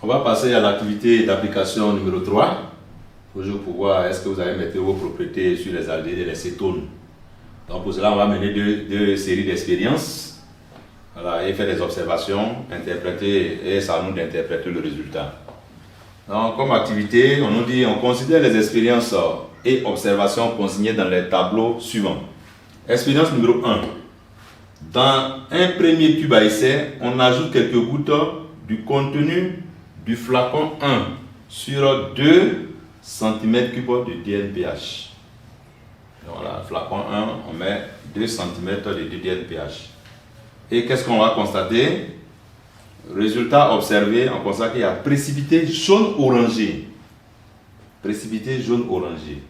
On va passer à l'activité d'application numéro 3. Toujours pour voir est-ce que vous avez mettre vos propriétés sur les aldéhydes et les cétones. Donc pour cela, on va mener deux séries d'expériences. Voilà, et faire des observations, interpréter, et c'est à nous d'interpréter le résultat. Donc comme activité, on nous dit, on considère les expériences et observations consignées dans les tableaux suivants. Expérience numéro 1. Dans un premier tube à essai, on ajoute quelques gouttes du contenu du flacon 1 sur 2 cm3 de DNPH. Voilà, flacon 1, on met 2 cm de DNPH. Et qu'est-ce qu'on va constater? Résultat observé, on constate qu'il y a précipité jaune-orangé. Précipité jaune-orangé.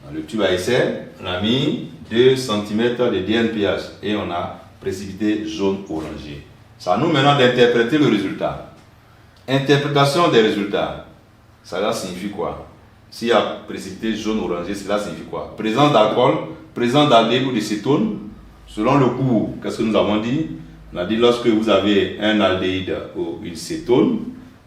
Dans le tube à essai, on a mis 2 cm de DNPH et on a précipité jaune-orangé. Ça nous maintenant d'interpréter le résultat. Interprétation des résultats. Ça signifie quoi? S'il y a précipité jaune-orangé, cela signifie quoi? Présence d'alcool, présence d'aldéhyde ou de cétone. Selon le cours, qu'est-ce que nous avons dit? On a dit lorsque vous avez un aldéhyde ou une cétone,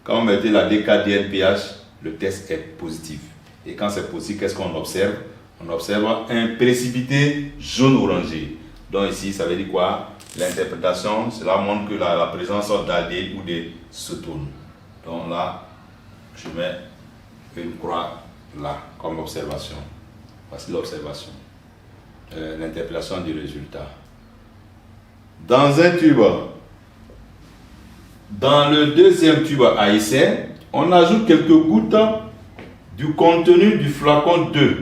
quand vous mettez la DKDNPH, le test est positif. Et quand c'est positif, qu'est-ce qu'on observe? On observe un précipité jaune-orangé. Donc ici, ça veut dire quoi? L'interprétation, cela montre que la présence d'aldéhyde ou de cétone. Donc là, je mets une croix là, comme observation. Voici l'observation. L'interprétation du résultat. Dans un tube, dans le deuxième tube à essai, on ajoute quelques gouttes du contenu du flacon 2.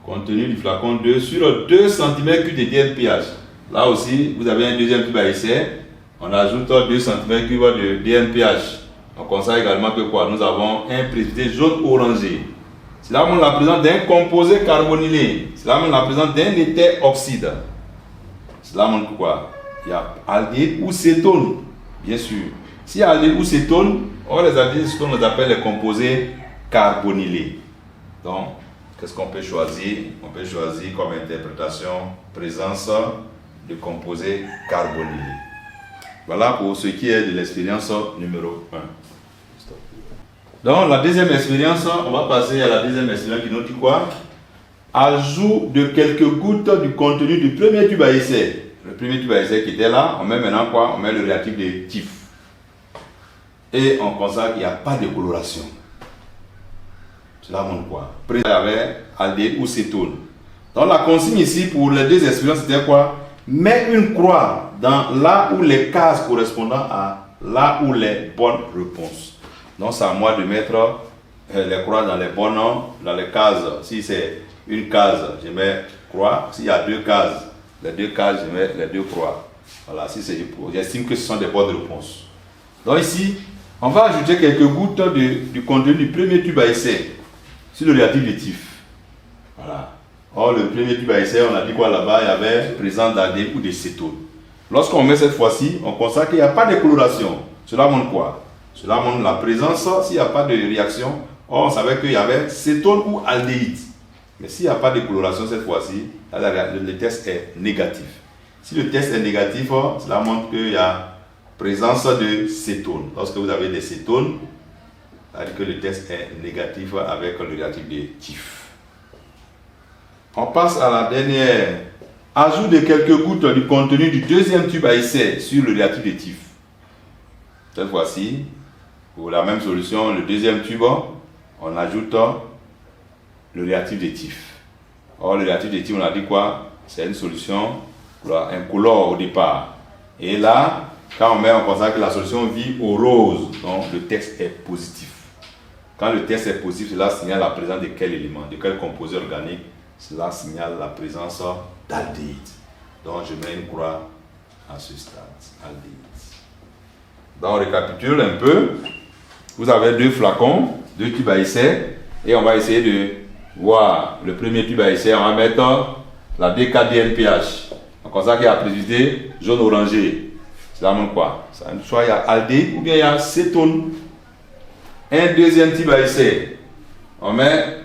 Contenu du flacon 2 sur 2 cm3 de DNPH. Là aussi, vous avez un deuxième tube à essai, on ajoute 2 cm3 de DNPH. On constate également que quoi? Nous avons un précipité jaune-orangé. Cela montre la présence d'un composé carbonylé. Cela montre la présence d'un éther oxyde. Cela montre quoi? Il y a aldéhyde ou cétone, bien sûr. S'il y a aldéhyde ou cétone, les aldéhydes et cétones, on les appelle les composés carbonylés. Donc, qu'est-ce qu'on peut choisir? On peut choisir comme interprétation présence de composés carbonylés. Voilà pour ce qui est de l'expérience numéro 1. Donc, la deuxième expérience, on va passer à la deuxième expérience qui nous dit quoi? Ajout de quelques gouttes du contenu du premier tube à essai. Le premier tube à essai qui était là, on met maintenant quoi? On met le réactif de TIF. Et on constate qu'il n'y a pas de coloration. Cela montre quoi? Il y avait aldéhyde ou cétone. Donc la consigne ici pour les deux expériences c'était quoi? Mets une croix dans là où les cases correspondant à là où les bonnes réponses. Donc c'est à moi de mettre les croix dans les bonnes, dans les cases. Si c'est une case, je mets croix. S'il y a deux cases, les deux cases, je mets les deux croix. Voilà, si c'est j'estime que ce sont des bonnes réponses. Donc ici, on va ajouter quelques gouttes du contenu du premier tube à essai sur le réactif de TIF. Voilà. Or, le premier tube à essai, on a dit quoi là-bas? Il y avait présence d'aldéhyde ou de cétone. Lorsqu'on met cette fois-ci, on constate qu'il n'y a pas de coloration. Cela montre quoi? Cela montre la présence, s'il n'y a pas de réaction. Or, on savait qu'il y avait cétone ou aldéhyde. Mais s'il n'y a pas de coloration cette fois-ci, le test est négatif. Si le test est négatif, cela montre qu'il y a présence de cétone. Lorsque vous avez des cétones, ça veut dire que le test est négatif avec le réactif de TIF. On passe à la dernière. Ajout de quelques gouttes du contenu du deuxième tube à essai sur le réactif de TIF. Cette fois-ci, pour la même solution, le deuxième tube, on ajoute le réactif de TIF. Or, le réactif de TIF, on a dit quoi? C'est une solution incolore au départ. Et là, quand on met, on constate que la solution vit au rose. Donc, le test est positif. Quand le test est positif, cela signale la présence de quel élément, de quel composé organique? Cela signale la présence d'aldéhyde. Donc, je mets une croix à ce stade. Aldéhyde. Donc, on récapitule un peu. Vous avez deux flacons, deux tubes à essai. Et on va essayer de voir le premier tube à essai. On va mettre la DKDNPH. On constate qu'il y a précipité jaune-orangé. Cela montre quoi? Soit il y a aldéhyde ou bien il y a cétone. Un deuxième tube à essai. On met,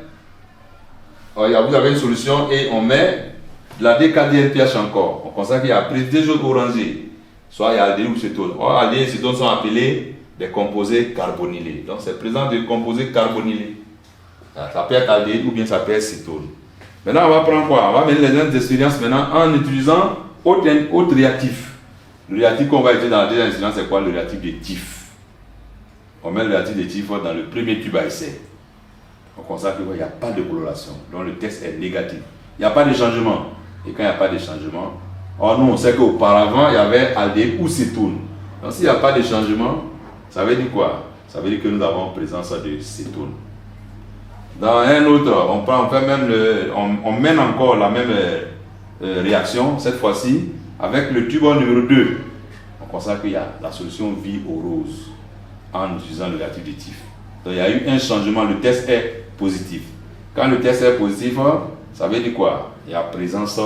vous avez une solution et on met de la DKDNPH encore. On constate qu'il y a précipité jaune-orangé. Soit il y a aldéhyde ou cétone. Or, aldéhyde et cétone sont appelés des composés carbonylés. Donc c'est présent de composés carbonylés. Ça peut être aldéhyde ou bien ça peut être cétone. Maintenant on va prendre quoi? On va mener les expériences maintenant en utilisant autre réactif. Le réactif qu'on va utiliser dans la deuxième expérience, c'est quoi? Le réactif de TIF. On met le réactif de TIF dans le premier tube à essai. On constate qu'il n'y a pas de coloration, donc le test est négatif. Il n'y a pas de changement. Et quand il n'y a pas de changement, or nous on sait qu'auparavant il y avait aldéhyde ou cétone. Donc s'il n'y a pas de changement, ça veut dire quoi? Ça veut dire que nous avons présence de cétone. Dans un autre, on mène encore la même réaction, cette fois-ci avec le tube numéro 2. On constate qu'il y a la solution vie au rose en utilisant le réactif de TIF. Donc il y a eu un changement, le test est positif. Quand le test est positif, ça veut dire quoi? Il y a présence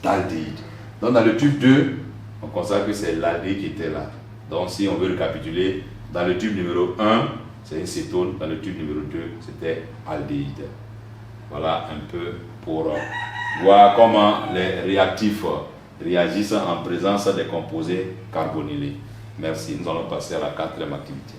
d'aldéhyde. Donc dans le tube 2, on constate que c'est l'aldéhyde qui était là. Donc si on veut récapituler, dans le tube numéro 1, c'est une cétone, dans le tube numéro 2, c'était aldéhyde. Voilà un peu pour voir comment les réactifs réagissent en présence des composés carbonylés. Merci, nous allons passer à la 4e activité.